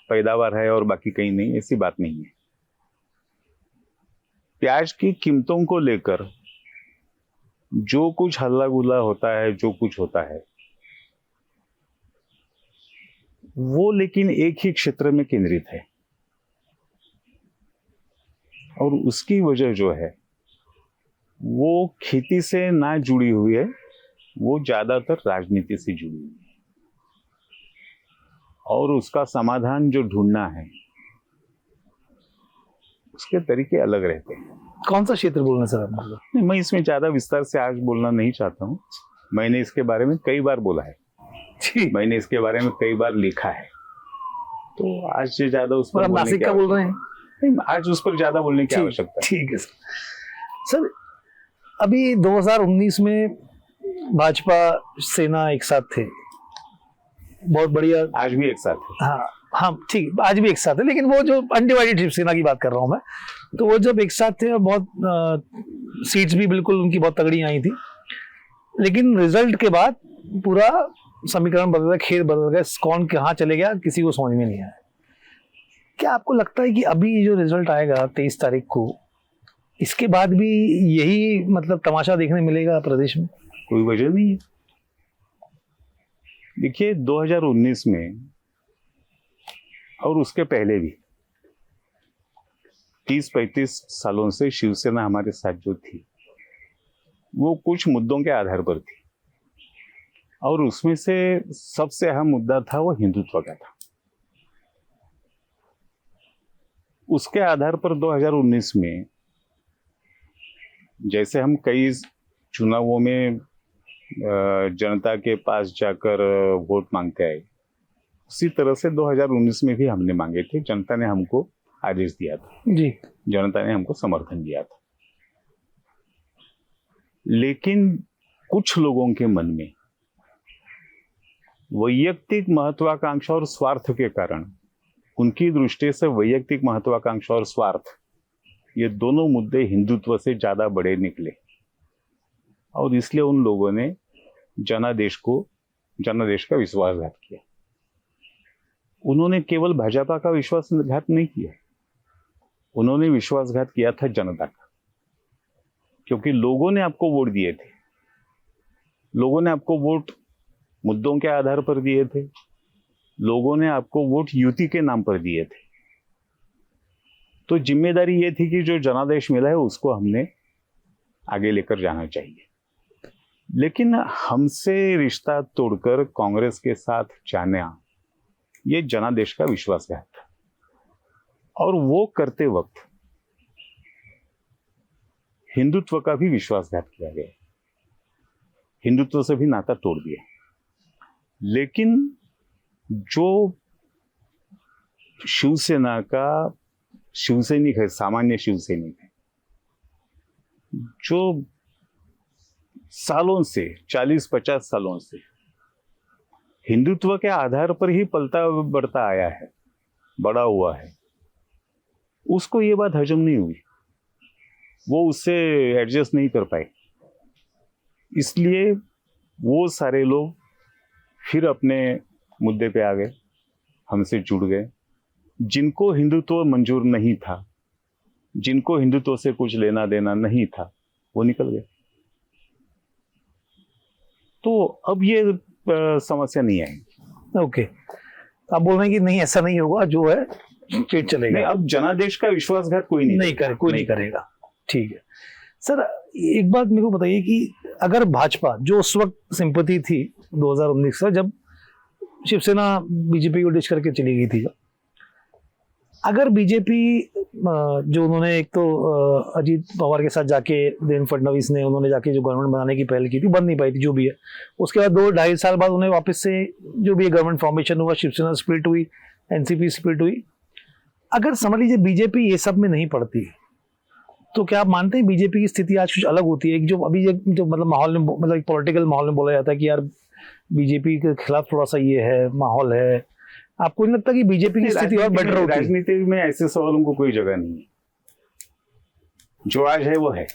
पैदावार है और बाकी कहीं नहीं, ऐसी बात नहीं है। प्याज की कीमतों को लेकर जो कुछ हल्ला गुल्ला होता है, जो कुछ होता है, वो लेकिन एक ही क्षेत्र में केंद्रित है, और उसकी वजह जो है वो खेती से ना जुड़ी हुई है, वो ज्यादातर राजनीति से जुड़ी हुई है, और उसका समाधान जो ढूंढना है उसके तरीके अलग रहते हैं। कौन सा क्षेत्र बोलना सर आप? मतलब नहीं, मैं इसमें ज्यादा विस्तार से आज बोलना नहीं चाहता हूँ। मैंने इसके बारे में कई बार बोला है, मैंने इसके बारे में कई बार लिखा है, तो आज से ज्यादा उस पर नासिक का बोल रहे हैं? नहीं, आज उस पर ज्यादा बोलने की आवश्यकता है। ठीक है सर। अभी 2019 में भाजपा सेना एक साथ थे, बहुत बढ़िया। आज भी एक साथ है। हाँ ठीक, आज भी एक साथ है, लेकिन वो जो अनडिवाइडेड सेना की बात कर रहा हूँ मैं, तो वो जब एक साथ थे, बहुत सीट्स भी बिल्कुल उनकी बहुत तगड़ी आई थी, लेकिन रिजल्ट के बाद पूरा समीकरण बदल गया, खेल बदल गया, कौन कहाँ चले गया किसी को समझ में नहीं आया। क्या आपको लगता है कि अभी जो रिजल्ट आएगा 23 तारीख को, इसके बाद भी यही मतलब तमाशा देखने मिलेगा प्रदेश में? कोई वजह नहीं है। देखिए, 2019 में और उसके पहले भी 30-35 सालों से शिवसेना हमारे साथ जो थी, वो कुछ मुद्दों के आधार पर थी, और उसमें से सबसे अहम मुद्दा था वो हिंदुत्व का था। उसके आधार पर 2019 में जैसे हम कई चुनावों में जनता के पास जाकर वोट मांगते आए, उसी तरह से 2019 में भी हमने मांगे थे। जनता ने हमको आदेश दिया था जी, जनता ने हमको समर्थन दिया था। लेकिन कुछ लोगों के मन में वैयक्तिक महत्वाकांक्षा और स्वार्थ के कारण, उनकी दृष्टि से वैयक्तिक महत्वाकांक्षा और स्वार्थ, ये दोनों मुद्दे हिंदुत्व से ज्यादा बड़े निकले, और इसलिए उन लोगों ने जनादेश का विश्वासघात किया। उन्होंने केवल भाजपा का विश्वासघात नहीं किया, उन्होंने विश्वासघात किया था जनता का, क्योंकि लोगों ने आपको वोट दिए थे, लोगों ने आपको वोट मुद्दों के आधार पर दिए थे, लोगों ने आपको वोट युति के नाम पर दिए थे। तो जिम्मेदारी ये थी कि जो जनादेश मिला है उसको हमने आगे लेकर जाना चाहिए। लेकिन हमसे रिश्ता तोड़कर कांग्रेस के साथ जाना, ये जनादेश का विश्वासघात था। और वो करते वक्त हिंदुत्व का भी विश्वासघात किया गया, हिंदुत्व से भी नाता तोड़ दिया। लेकिन जो शिवसेना का शिवसैनिक है, सामान्य शिवसैनिक है, जो सालों से 40-50 सालों से हिंदुत्व के आधार पर ही पलता बढ़ता आया है, बड़ा हुआ है, उसको ये बात हजम नहीं हुई, वो उससे एडजस्ट नहीं कर पाए। इसलिए वो सारे लोग फिर अपने मुद्दे पे आ गए, हमसे जुड़ गए। जिनको हिंदुत्व मंजूर नहीं था, जिनको हिंदुत्व से कुछ लेना देना नहीं था, वो निकल गए। तो अब ये समस्या नहीं आएगी। ओके, तो आप बोल रहे हैं कि नहीं, ऐसा नहीं होगा, जो है स्टेट चलेगा। नहीं, अब जनादेश का विश्वासघात कोई नहीं करेगा। ठीक है सर, एक बात मेरे को बताइए कि अगर भाजपा, जो उस वक्त सिंपैथी थी 2019 से, जब शिवसेना बीजेपी को डिश करके चली गई थी, अगर बीजेपी जो उन्होंने एक तो अजीत पवार के साथ जाके, देवेंद्र फडणवीस ने उन्होंने जाके जो गवर्नमेंट बनाने की पहल की थी, बन नहीं पाई थी, जो भी है, उसके बाद 2-2.5 साल बाद उन्हें वापस से जो भी गवर्नमेंट फॉर्मेशन हुआ, शिवसेना स्प्लिट हुई, एनसीपी स्प्लिट हुई। अगर समझ लीजिए बीजेपी ये सब में नहीं पड़ती, तो क्या आप मानते हैं बीजेपी की स्थिति आज कुछ अलग होती है? जो अभी जो मतलब माहौल में, मतलब पॉलिटिकल माहौल में बोला जाता है कि यार बीजेपी के खिलाफ थोड़ा सा ये है माहौल है, आपको नहीं लगता कि बीजेपी की स्थिति और बेटर होती है? राजनीति में ऐसे सवालों को कोई जगह नहीं है, जो आज है वो है,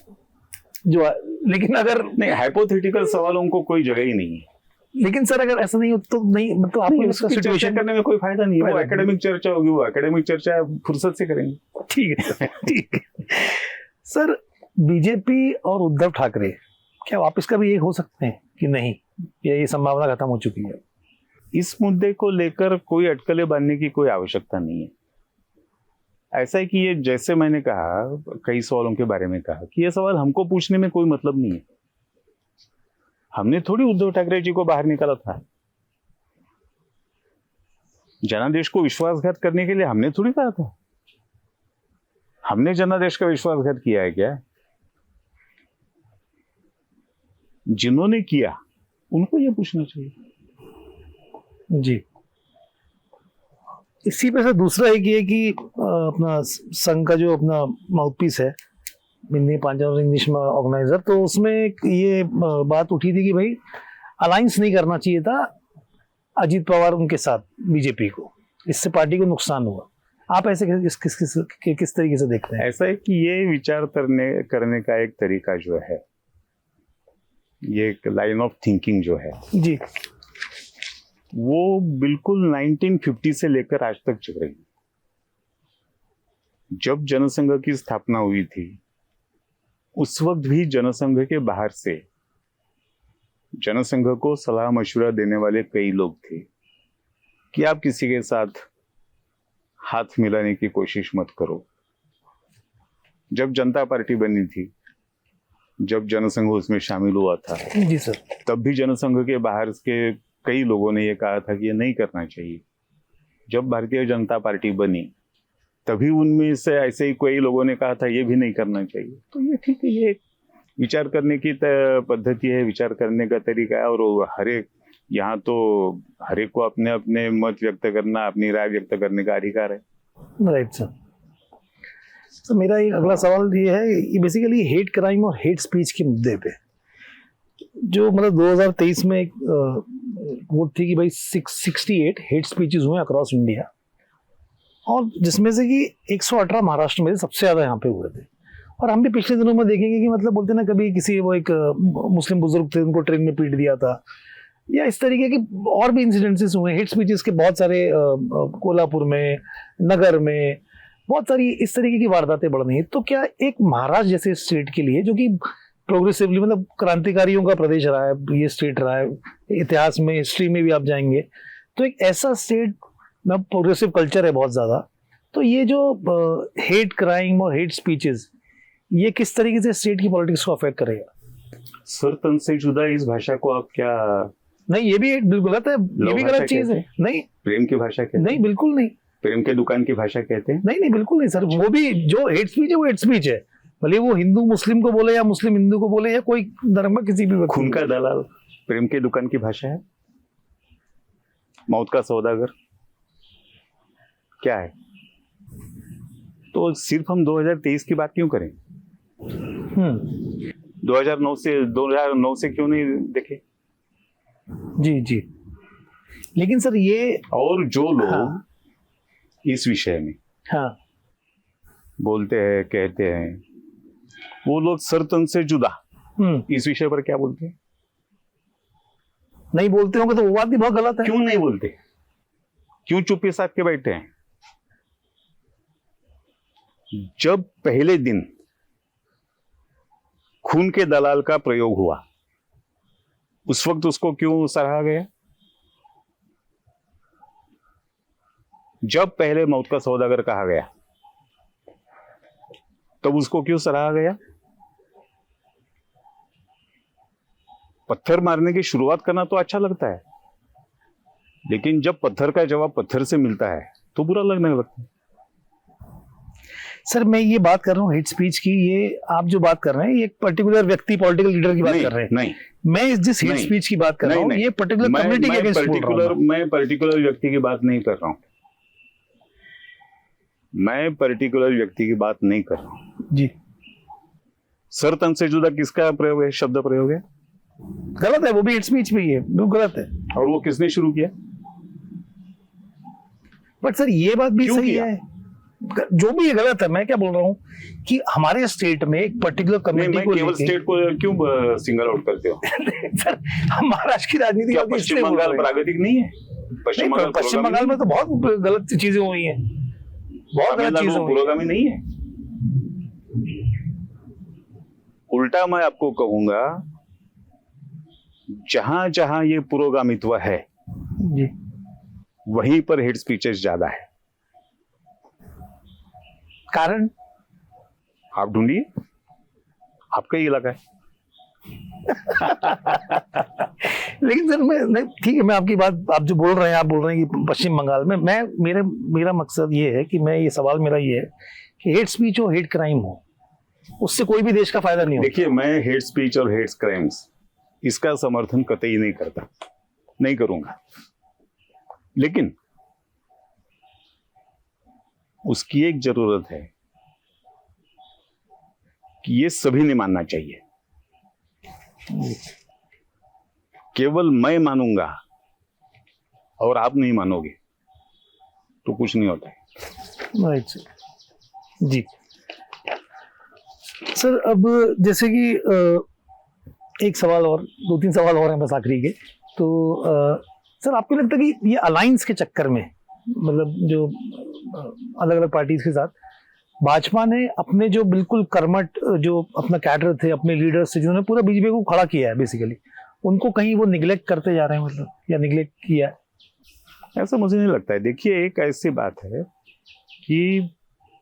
लेकिन अगर नहीं, हाइपोथेटिकल सवालों को कोई जगह ही नहीं है। लेकिन सर अगर ऐसा नहीं हो तो नहीं, मतलब आपको इसका सिचुएशन करने में कोई फायदा नहीं है। वो एकेडमिक चर्चा होगी, वो एकेडमिक चर्चा फुर्सत से करेंगे। ठीक है, ठीक है। सर, बीजेपी और उद्धव ठाकरे क्या वापस कभी एक हो सकते हैं कि नहीं, ये संभावना खत्म हो चुकी है? इस मुद्दे को लेकर कोई अटकलें बांधने की कोई आवश्यकता नहीं है। ऐसा है कि ये, जैसे मैंने कहा, कई सवालों के बारे में कहा कि ये सवाल हमको पूछने में कोई मतलब नहीं है। हमने थोड़ी उद्धव ठाकरे जी को बाहर निकाला था, जनादेश को विश्वासघात करने के लिए हमने थोड़ी कहा था। हमने जनादेश का विश्वासघात किया है क्या? जिन्होंने किया उनको ये पूछना चाहिए। जी, इसी पे से दूसरा एक ये कि अपना संघ का जो अपना माउथपीस है, हिंदी पंजाब इंग्लिश में ऑर्गेनाइजर, तो उसमें ये बात उठी थी कि भाई अलायंस नहीं करना चाहिए था अजीत पवार उनके साथ बीजेपी को, इससे पार्टी को नुकसान हुआ। आप ऐसे किस तरीके से देखते हैं? ऐसा है कि ये विचार करने का एक तरीका जो है, ये एक लाइन ऑफ थिंकिंग जो है जी, वो बिल्कुल 1950 से लेकर आज तक चल रही है। जब जनसंघ की स्थापना हुई थी, उस वक्त भी जनसंघ के बाहर से जनसंघ को सलाह मशवरा देने वाले कई लोग थे कि आप किसी के साथ हाथ मिलाने की कोशिश मत करो। जब जनता पार्टी बनी थी, जब जनसंघ उसमें शामिल हुआ था, जी सर, तब भी जनसंघ के बाहर के कई लोगों ने ये कहा था कि ये नहीं करना चाहिए। जब भारतीय जनता पार्टी बनी, तभी उनमें से ऐसे ही कई लोगों ने कहा था ये भी नहीं करना चाहिए। तो ये ठीक है, ये विचार करने की पद्धति है, विचार करने का तरीका है, और हर एक, यहाँ तो हर एक को अपने अपने मत व्यक्त करना, अपनी राय व्यक्त करने का अधिकार है। Right sir. तो मेरा एक अगला सवाल ये है, ये बेसिकली हेट क्राइम और हेट स्पीच के मुद्दे पे, जो मतलब 2023 में एक वोट थी कि भाई 68 हेट स्पीचेस हुए अक्रॉस इंडिया, और जिसमें से कि 118 महाराष्ट्र में सबसे ज्यादा यहाँ पे हुए थे। और हम भी पिछले दिनों में देखेंगे कि मतलब बोलते ना, कभी किसी वो एक मुस्लिम बुजुर्ग थे, उनको ट्रेन में पीट दिया था, या इस तरीके के और भी इंसिडेंसेस हुए हेट स्पीचेस के बहुत सारे। कोल्हापुर में, नगर में बहुत सारी इस तरीके की वारदातें बढ़ रही हैं। तो क्या एक महाराष्ट्र जैसे स्टेट के लिए, जो कि प्रोग्रेसिवली मतलब क्रांतिकारियों का प्रदेश रहा है, ये स्टेट रहा है, इतिहास में, हिस्ट्री में भी आप जाएंगे, तो एक ऐसा स्टेट में प्रोग्रेसिव कल्चर है बहुत ज़्यादा, तो ये जो हेट क्राइम और हेट स्पीचेस, ये किस तरीके से स्टेट की पॉलिटिक्स को अफेक्ट करेगा? सर तन से जुदा इस भाषा को आप क्या नहीं, ये भी बिल्कुल गलत है, ये भी गलत चीज है। नहीं, प्रेम की भाषा कहते हैं? नहीं, बिल्कुल नहीं। प्रेम के दुकान की भाषा कहते हैं? नहीं नहीं, बिल्कुल नहीं सर। वो भी जो हेट स्पीच है वो हेट स्पीच है, भले वो हिंदू मुस्लिम को बोले या मुस्लिम हिंदू को बोले या कोई धर्म का किसी भी व्यक्ति। खून का दलाल प्रेम के दुकान की भाषा है? मौत का सौदागर क्या है? तो सिर्फ हम 2023 की बात क्यों करें? 2009 से क्यों नहीं देखे? जी जी। लेकिन सर ये और जो लोग हाँ, इस विषय में हाँ, बोलते हैं, कहते हैं, वो लोग सरतन से जुदा इस विषय पर क्या बोलते हैं? नहीं बोलते होंगे तो वो बात भी बहुत गलत है। क्यों नहीं बोलते? क्यों चुप्पी साध के बैठे हैं? जब पहले दिन खून के दलाल का प्रयोग हुआ उस वक्त उसको क्यों सराहा गया? जब पहले मौत का सौदागर कहा गया तब उसको क्यों सराहा गया? पत्थर मारने की शुरुआत करना तो अच्छा लगता है, लेकिन जब पत्थर का जवाब पत्थर से मिलता है तो बुरा लगने लगता है। सर मैं ये बात कर रहा हूँ हेट स्पीच की, ये आप जो बात कर रहे हैं ये एक पर्टिकुलर व्यक्ति, पॉलिटिकल लीडर की बात कर रहे हैं। नहीं, मैं जिस हेट स्पीच की बात कर रहा हूँ ये पर्टिकुलर कम्युनिटी के अगेंस्ट बोल रहा हूँ। मैं पर्टिकुलर व्यक्ति की बात नहीं कर रहा हूँ। मैं पर्टिकुलर व्यक्ति की बात नहीं कर रहा हूँ जी। सर तन से जुदा किसका प्रयोग है? शब्द प्रयोग है, गलत है, वो भी हेट स्पीच भी है, वो गलत है। और वो किसने शुरू किया? बट सर ये बात भी सही किया? है, जो भी ये गलत है। मैं क्या बोल रहा हूँ कि हमारे स्टेट में एक पर्टिकुलर कम्युनिटी को केवल स्टेट को क्यों सिंगल आउट करते हो? सर महाराष्ट्र की राजनीति क्या पश्चिम बंगाल प्राकृतिक नहीं है? पश्चिम बंगाल में तो बहुत गलत चीजें हुई हैं, बहुत गलत चीजें हुई। पुरोगामी नहीं है। उल्टा मैं आपको कहूंगा, जहां जहां ये पुरोगामित्व है जी, वहीं पर हेट स्पीचेस ज्यादा है। कारण आप ढूंढिए, आपका ही इलाका है। लेकिन सर मैं ठीक है, मैं आपकी बात, आप जो बोल रहे हैं, आप बोल रहे हैं कि पश्चिम बंगाल में, मैं मेरा मकसद ये है कि मैं ये सवाल मेरा ये है कि हेट स्पीच हो, हेट क्राइम हो, उससे कोई भी देश का फायदा नहीं होता। देखिए, मैं हेट स्पीच और हेट क्राइम्स इसका समर्थन कतई नहीं करता, नहीं करूंगा, लेकिन उसकी एक जरूरत है कि ये सभी ने मानना चाहिए। केवल मैं मानूंगा और आप नहीं मानोगे तो कुछ नहीं होता है। Right sir. जी सर, अब जैसे कि एक सवाल और, 2-3 सवाल और हैं बस आखिरी के। तो सर आपको लगता है कि ये अलायंस के चक्कर में, मतलब जो अलग अलग पार्टीज के साथ भाजपा ने अपने जो बिल्कुल कर्मठ जो अपना कैडर थे, अपने लीडर्स थे, जिन्होंने पूरा बीजेपी को खड़ा किया है बेसिकली, उनको कहीं वो निगलेक्ट करते जा रहे हैं, मतलब, या निगलेक्ट किया है? ऐसा मुझे नहीं लगता है। देखिए, एक ऐसी बात है कि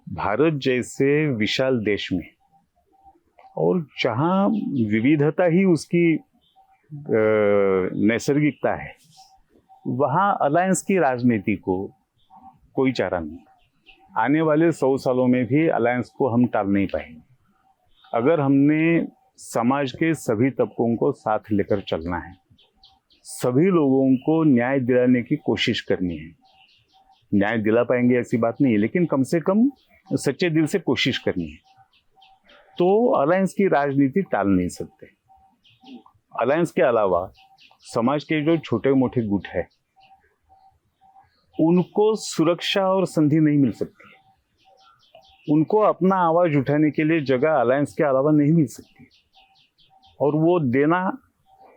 भारत जैसे विशाल देश में, और जहां विविधता ही उसकी नैसर्गिकता है, वहां अलायंस की राजनीति को कोई चारा नहीं। आने वाले 100 सालों में भी अलायंस को हम टाल नहीं पाएंगे। अगर हमने समाज के सभी तबकों को साथ लेकर चलना है, सभी लोगों को न्याय दिलाने की कोशिश करनी है। न्याय दिला पाएंगे ऐसी बात नहीं है, लेकिन कम से कम सच्चे दिल से कोशिश करनी है। तो अलायंस की राजनीति टाल नहीं सकते। अलायंस के अलावा समाज के जो छोटे मोटे गुट है, उनको सुरक्षा और संधि नहीं मिल सकती। उनको अपना आवाज उठाने के लिए जगह अलायंस के अलावा नहीं मिल सकती, और वो देना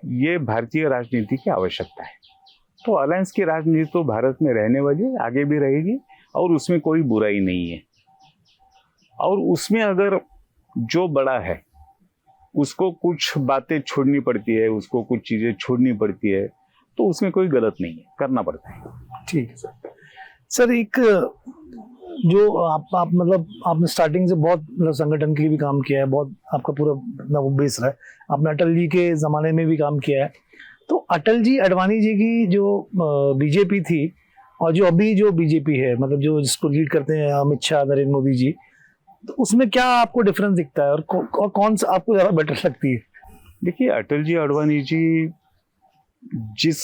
ये भारतीय राजनीति की आवश्यकता है। तो अलायंस की राजनीति तो भारत में रहने वाली है, आगे भी रहेगी, और उसमें कोई बुराई नहीं है। और उसमें अगर जो बड़ा है उसको कुछ बातें छोड़नी पड़ती है, उसको कुछ चीजें छोड़नी पड़ती है, तो उसमें कोई गलत नहीं है, करना पड़ता है। ठीक है सर। सर एक जो आप मतलब आपने स्टार्टिंग से बहुत मतलब संगठन के लिए भी काम किया है, बहुत आपका पूरा मतलब बेस रहा है, आपने अटल जी के ज़माने में भी काम किया है। तो अटल जी अडवाणी जी की जो बीजेपी थी और जो अभी जो बीजेपी है, मतलब जो जिसको लीड करते हैं अमित शाह, नरेंद्र मोदी जी, तो उसमें क्या आपको डिफरेंस दिखता है और कौन सा आपको ज़्यादा बेटर लगती है? देखिए, अटल जी अडवाणी जी जिस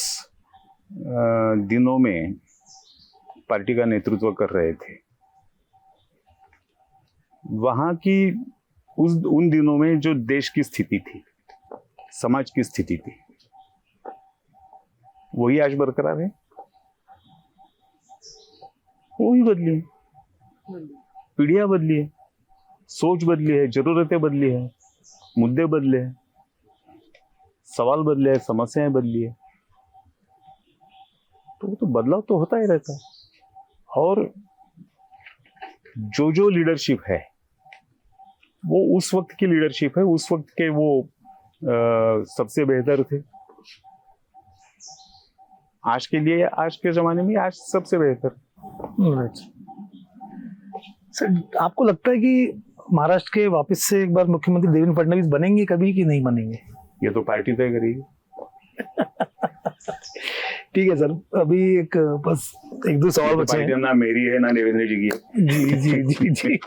दिनों में पार्टी का नेतृत्व कर रहे थे, वहां की उन दिनों में जो देश की स्थिति थी, समाज की स्थिति थी, वही आज बरकरार है। वही बदली है, पीढ़ियां बदली है, सोच बदली है, जरूरतें बदली है, मुद्दे बदले हैं, सवाल बदले हैं, समस्याएं बदली है। तो वो तो बदलाव तो होता ही रहता है। और जो लीडरशिप है वो उस वक्त की लीडरशिप है, उस वक्त के वो सबसे बेहतर थे। आज के लिए, आज के जमाने में आज सबसे बेहतर। सर, आपको लगता है कि महाराष्ट्र के वापस से एक बार मुख्यमंत्री देवेंद्र फडणवीस बनेंगे कभी कि नहीं बनेंगे? ये तो पार्टी तय करेगी। ठीक है सर, अभी एक बस एक दो सवाल बचे हैं। ना मेरी है ना देवेंद्र जी की है। जी जी जी जी।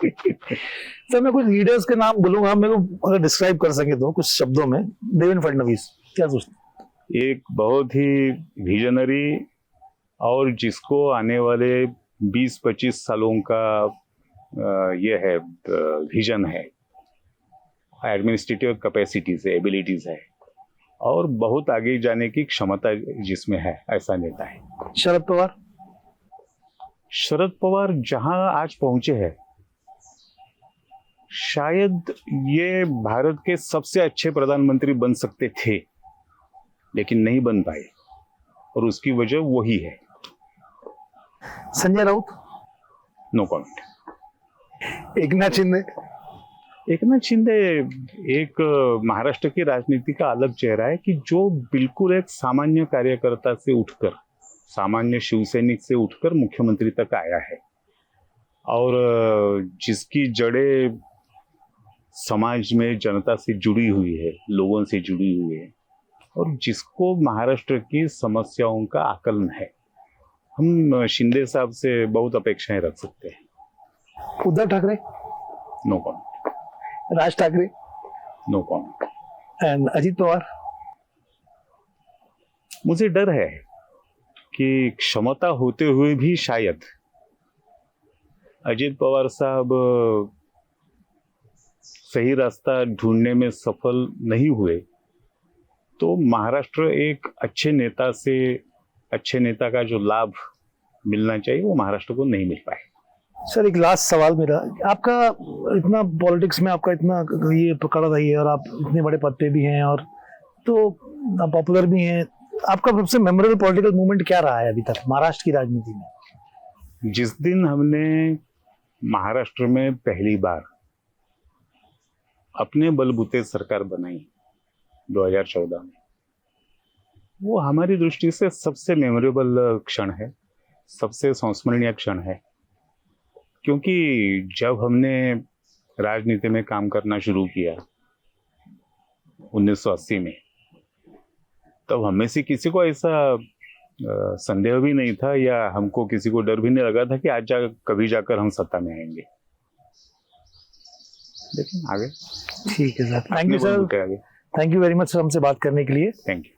सर, मैं कुछ लीडर्स के नाम बोलूंगा, मेरे को अगर डिस्क्राइब कर सके तो कुछ शब्दों में। देवेंद्र फडणवीस, क्या सोचते हैं? एक बहुत ही विजनरी और जिसको आने वाले 20-25 सालों का ये है विजन है, एडमिनिस्ट्रेटिव कैपेसिटीज है, एबिलिटीज है और बहुत आगे जाने की क्षमता जिसमें है, ऐसा नेता है। शरद पवार? शरद पवार जहां आज पहुंचे हैं, शायद ये भारत के सबसे अच्छे प्रधानमंत्री बन सकते थे, लेकिन नहीं बन पाए और उसकी वजह वही है। संजय राउत? No comment. एकनाथ शिंदे? एकनाथ शिंदे एक महाराष्ट्र की राजनीति का अलग चेहरा है कि जो बिल्कुल एक सामान्य कार्यकर्ता से उठकर, सामान्य शिवसैनिक से उठकर मुख्यमंत्री तक आया है और जिसकी जड़ें समाज में जनता से जुड़ी हुई है, लोगों से जुड़ी हुई है और जिसको महाराष्ट्र की समस्याओं का आकलन है। हम शिंदे साहब से बहुत अपेक्षाएं रख सकते हैं। Uddhav Thackeray? No comment. Raj Thackeray? No comment. And Ajit Pawar? मुझे डर है कि क्षमता होते हुए भी शायद अजीत पवार साहब सही रास्ता ढूंढने में सफल नहीं हुए तो महाराष्ट्र एक अच्छे नेता का जो लाभ मिलना चाहिए वो महाराष्ट्र को नहीं मिल पाए। सर, एक लास्ट सवाल मेरा, आपका इतना पॉलिटिक्स में आपका इतना ये पकड़ रही है और आप इतने बड़े पद पे भी हैं और तो आप पॉपुलर भी हैं, आपका सबसे मेमोरेबल पॉलिटिकल मूवमेंट क्या रहा है अभी तक महाराष्ट्र की राजनीति में? जिस दिन हमने महाराष्ट्र में पहली बार अपने बलबूते सरकार बनाई 2014 में, वो हमारी दृष्टि से सबसे मेमोरेबल क्षण है, सबसे संस्मरणीय क्षण है। क्योंकि जब हमने राजनीति में काम करना शुरू किया 1980 में, तब हमें से किसी को ऐसा संदेह भी नहीं था या हमको किसी को डर भी नहीं लगा था कि कभी जाकर हम सत्ता में आएंगे, लेकिन आगे। ठीक है sir, thank you sir, thank you very much sir हमसे बात करने के लिए। Thank you.